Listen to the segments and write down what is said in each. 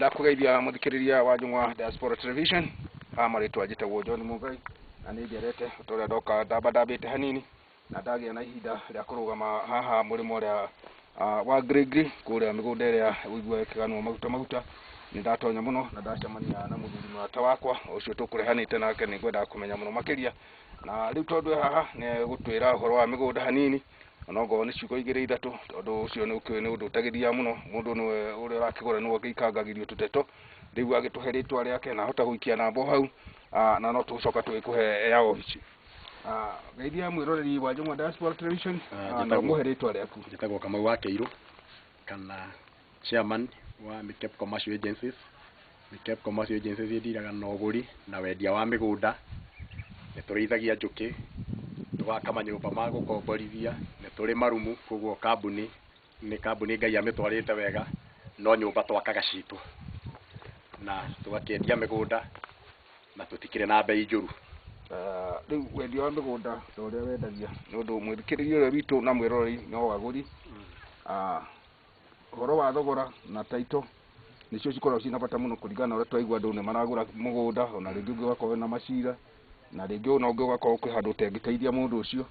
ndakugeithia muthikiriria wa Njung'wa Diaspora Television amaritwa njitagwo John Mugai na nĩ ngerete ũtũrĩa ndoka ndambandambĩte hanini na ndagĩa na ihinda rĩa kũrũgama haha mũrĩmo ũrĩa wa Grigri kũrĩa mĩgũnda ĩrĩa ũigua ĩkĩganwo maguta nĩ ndatonya mũno na ndacemania na mũthuri mũrata wakwa ũcio tũkũrehanĩte nake nĩ ngwendaga kũmenya mũno makĩria na rĩu tondũ haha nĩ gũtwĩra ũhoro wa mĩgũnda hanini onogo nĩ ciugo igĩrĩ ithatũ tondũ ũcio nĩ ũkĩũĩ nĩ ũndũ ũtagĩria mũno mũndũ nĩwe ũrĩa ũrakĩgũra nĩwe ũgĩikangagĩrio tũteto rĩu agĩtũhe rĩtwa rĩake na ahota gũikia namba hau na no tũcoka tũgĩkũhe ya obici geithia mwĩroreri wa Njung'wa Diaspora Television na mũhe rĩtwa rĩaku. Njĩtagwo Kamau wa Kĩirũ kana chairman wa Mikep Commercial Agencies. Mikep Commercial Agencies ĩndiraga na ũgũri na wendia wa mĩgũnda, nĩ tũrĩithagia njũkĩ, tũgaka nyũmba ma gũkomborithia, nĩ tũrĩ marumu, koguo kambuni nĩ kambuni Ngai amĩtwarĩte wega, no nyũmba twakaga citũ na tũgakĩendia mĩgũnda na tũtikĩrĩ na bei njũru. Rĩu wendia wa mĩgũnda ta ũrĩa wendagia nĩ ũndũ mwĩthikĩrĩria ũrĩa witũ na mwĩroreri no agũri ũhoro wa thogora na taito nĩcio cikoragwo ciĩna bata mũno kũringana na ũrĩa twaigua andũ nĩ maragũra mũgũnda ona rĩngĩ ũgakorwo na macira na rĩngĩ ona ũngĩ ũgakorwo kwĩ handũ ũtangĩteithia mũndũ ũcio.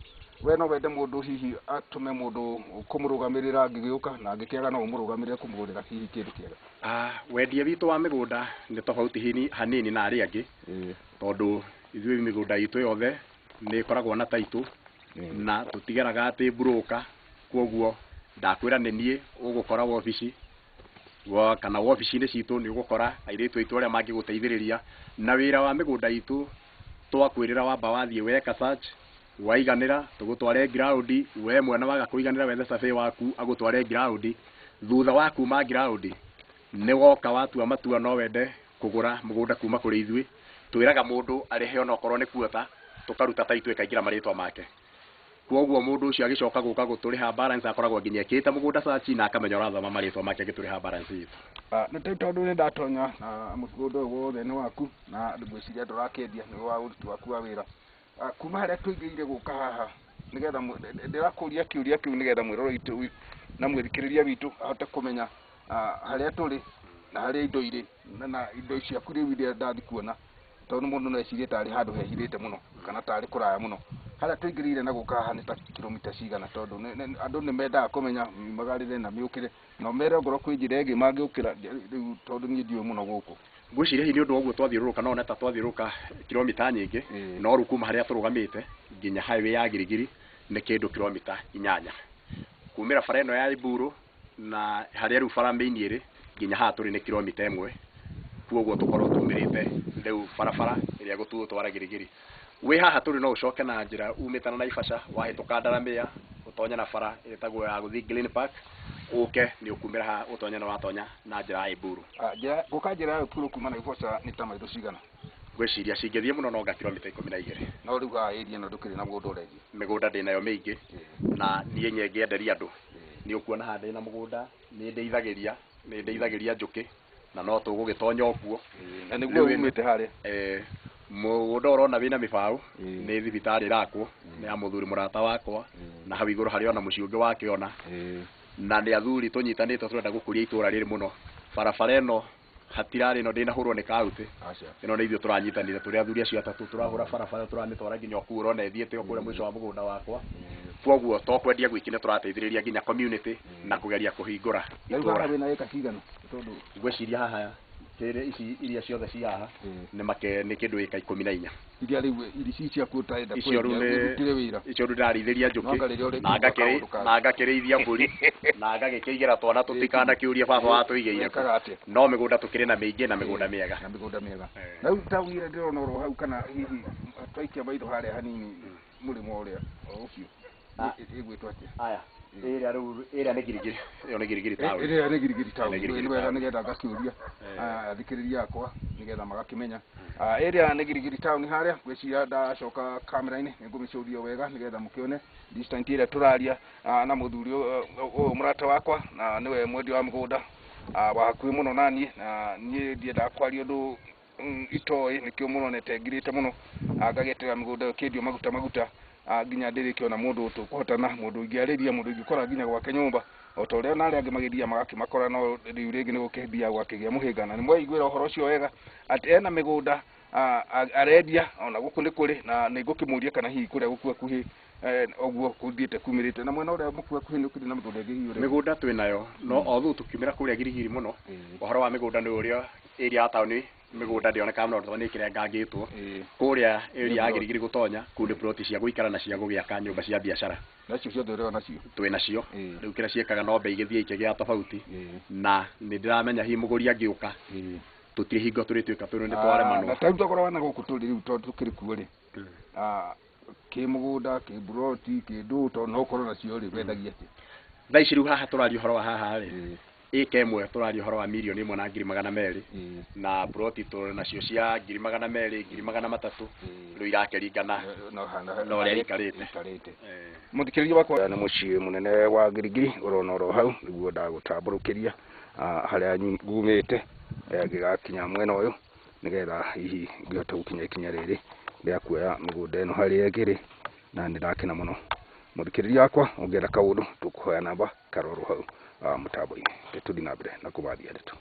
We no wende mũndũ hihi atũme mũndũ kũmũrũgamĩrĩra angĩgĩũka na angĩkĩaga no ũmũrũgamĩrĩre kũmũgũrĩra hihi kĩndũ kĩega? Wendia witũ wa mĩgũnda nĩ tofauti hanini na arĩa angĩ tondũ ithuĩ mĩgũnda itũ yothe nĩ ĩkoragwo na taitũ na tũtigeraga atĩ broker, koguo ndakwĩra nĩ niĩ ũgũkora wobici kana wobici-inĩ citũ nĩ ũgũkora airĩtu aitũ arĩa mangĩgũteithĩrĩria na wĩra wa mĩgũnda itũ. Twakwĩrĩra wamba wathiĩ weka search waiganĩra tũgũtware ground, we mwena waga kũiganĩra wethe survey waku agũtware ground, thutha wa kuma ground nĩ woka watua matua no wende kũgũra mũgũnda kuma kũrĩ ithuĩ, twĩraga mũndũ arĩhe ona okorwo nĩ kuota, tũkaruta taitũ ĩkaingĩra marĩtwa make. Koguo mũndũ ũcio agĩcoka gũka gũtũrĩha balance akoragwo nginya ekĩte mũgũnda search na akamenya ũrathoma marĩtwa make agĩtũrĩha balance itũ. Nĩ tondũ nĩ ndatonya mũgũnda ũyũ wothe nĩ waku na ngwĩciria ndũrakĩendia nĩ wa ũruti waku wa wĩra. Kuma harĩa tũingĩire gũka haha nĩgetha ndĩrakũria kĩũria kĩu nĩgetha mwĩroreri na mwĩthikĩrĩria witũ ahote kũmenya harĩa tũrĩ na harĩa indo irĩ na indo ciaku rĩu iria ndathi kuona tondũ mũndũ no ecirie tarĩ handũ hehithĩte mũno kana tarĩ kũraya mũno. Harĩa tũingĩrĩire na gũka haha nĩ ta kilomita cigana tondũ andũ nĩ mendaga kũmenya magarĩre na mĩũkĩre na mere ngoro kwĩ njĩra ĩngĩ mangĩũkĩra rĩu tondũ niĩ ndiũĩ mũno gũkũ. Ngwĩciria hihi nĩ ũndũ woguo twathiũrũrũka no neta twathiũrũrũka kilomita nyingĩ no rĩu kuma harĩa tũrũgamĩte nginya highway ya Girigiri nĩ kĩndũ kilomita 8 kumĩra bara ĩno ya Iburu na harĩa rĩu bara main ĩrĩ nginya haha tũrĩ nĩ kilomita 1. Koguo tũkorwo tumĩrĩte rĩu barabara ĩrĩa gũtwara Girigiri. Wĩ haha tũrĩ no ũcoke na njĩra umĩte na Naivasha wahĩtũka Ndaramĩya ũtonye na bara ĩtagwo ya gũthiĩ Green Park ũke nĩ ũkumĩra haha ũtonye na watonya na njĩra ya Iburu. Gũka njĩra ya Iburu kuma Naivasha nĩ ta maitho cigana? Ngwĩciria cingĩthiĩ mũno no nga kilomita 12. No rĩu haha area ĩno ndũkĩrĩ na mũgũnda ũrendia? Mĩgũnda ndĩnayo mĩingĩ na niĩ ngĩenderia andũ. Nĩ ũkuona haha ndĩna mũgũnda nĩ ndeithagĩria njũkĩ na no tũgũgĩtonya okuo. Na nĩguo umĩte harĩa? Mũgũnda ũrona wĩna mĩbaũ nĩ thibitarĩ ĩrakwo nĩ ya mũthuri mũrata wakwa na hau igũrũ harĩ ona mũciĩ ũngĩ wakĩona na nĩ athuri tũnyitanĩte tũrenda gũkũria itũra rĩrĩ mũno. Barabara ĩno hatirarĩ no ndĩnahũrwo nĩ kauntĩ ĩno nĩ ithuĩ tũranyitanĩire tũrĩ athuri acio atatũ tũrahũra barabara tũramĩtwara nginya okuo ũrona ĩthiĩte o kũrĩa mũico wa mũgũnda wakwa. Koguo tokwendia gwĩki nĩ tũrateithĩrĩria nginya community na kũgeria kũhingũra itũra. Wĩna ĩka cigana? Ngwĩciria haha ici iria ciothe ci haha nĩ kĩndũ ĩka 14. Iria rĩu iri ciaku ũtarenda kwendia wĩra? Icio rĩu ndarĩithĩria njũkĩ na ngakĩrĩithia mbũri na ngagĩkĩigĩra twana tũtikanakĩũrie baba watũigĩire. No mĩgũnda tũkĩrĩ na mĩingĩ na mĩgũnda mĩega. Rĩu taũni ĩrĩa ndĩrona oro hau kana hihi twaikia maitho harĩa hanini mũrĩmo ũrĩa ũcio ĩgwĩtwo atĩa? Ĩrĩa nĩ Girigiri. Ĩyo nĩ Girigiri town. Ĩrĩa nĩ Girigiri town. Nĩ wega nĩgetha ngakĩũria athikĩrĩria akwa nĩgetha magakĩmenya. Ĩrĩa nĩ Girigiri town harĩa ngwĩciria ndacoka kamera-inĩ nĩngũmĩcũria wega nĩgetha mũkĩone distance ĩrĩa tũraria na mũthuri ũyũ mũrata wakwa na nĩwe mwendia wa mũgũnda wa hakuhĩ mũno na niĩ ndiendaga kwaria ũndũ itoĩ nĩkĩo mũronete ngirĩte mũno ngagĩetera mĩgũnda ĩyo kĩendio maguta nginya ndirikiona mundu tukuhotana mundu ingiariria mundu ingikora nginya gwake nyumba otoria na aria angi magiria magakimakora no riu ringi ni gukihithia gwakigia muhinga na ni mwaiguira uhoro ucio wega ati ena migunda arendia ona guku ni kuri na ni ngukimuria kana hihi kuria guku akuhi oguo kuthiite kumirite na mwena uria muku akuhi ni ukiri na migunda ingi hihi migunda twinayo no othu tukimira kuria girigiri muno uhoro wa migunda ni uria area ya tauni migunda ndioneka no toni kirengangitwo kuria area ya girigiri gutonya kunde ploti cia guikara na cia gugiaka nyumba cia biashara nacio cio ndore nacio twinacio riu kira ciekaga no bei githie ikigia tofauti na ni ndiramenya hi muguri angiuka tutire hingo turitwika turu ndi tware mano na tau tokora na guku turi riu tukiri kuori ki mugunda ki broti ki nduto no korwo nacio ri wendagia ati thaa ici riu haha turari uhoro wa haha ri ika imwe turari uhoro wa milioni 1,200,000 na broti turi nacio cia 200,000 300 riu irakeringana no ria ikarite muthikiriria wakwa ni mucii munene wa Girigiri urona ro hau niguo ndagutamburukiria haria ngumite ngigakinya mwena uyu nigetha hihi ngihota gukinya ikinya riri ria kuoya migunda ino haria igiri na ndirakena muno muthikiriria wakwa ungienda kaundu tukuhoya namba karoro hau mutambo-ini tuthi na mbere na kubathia ndeto.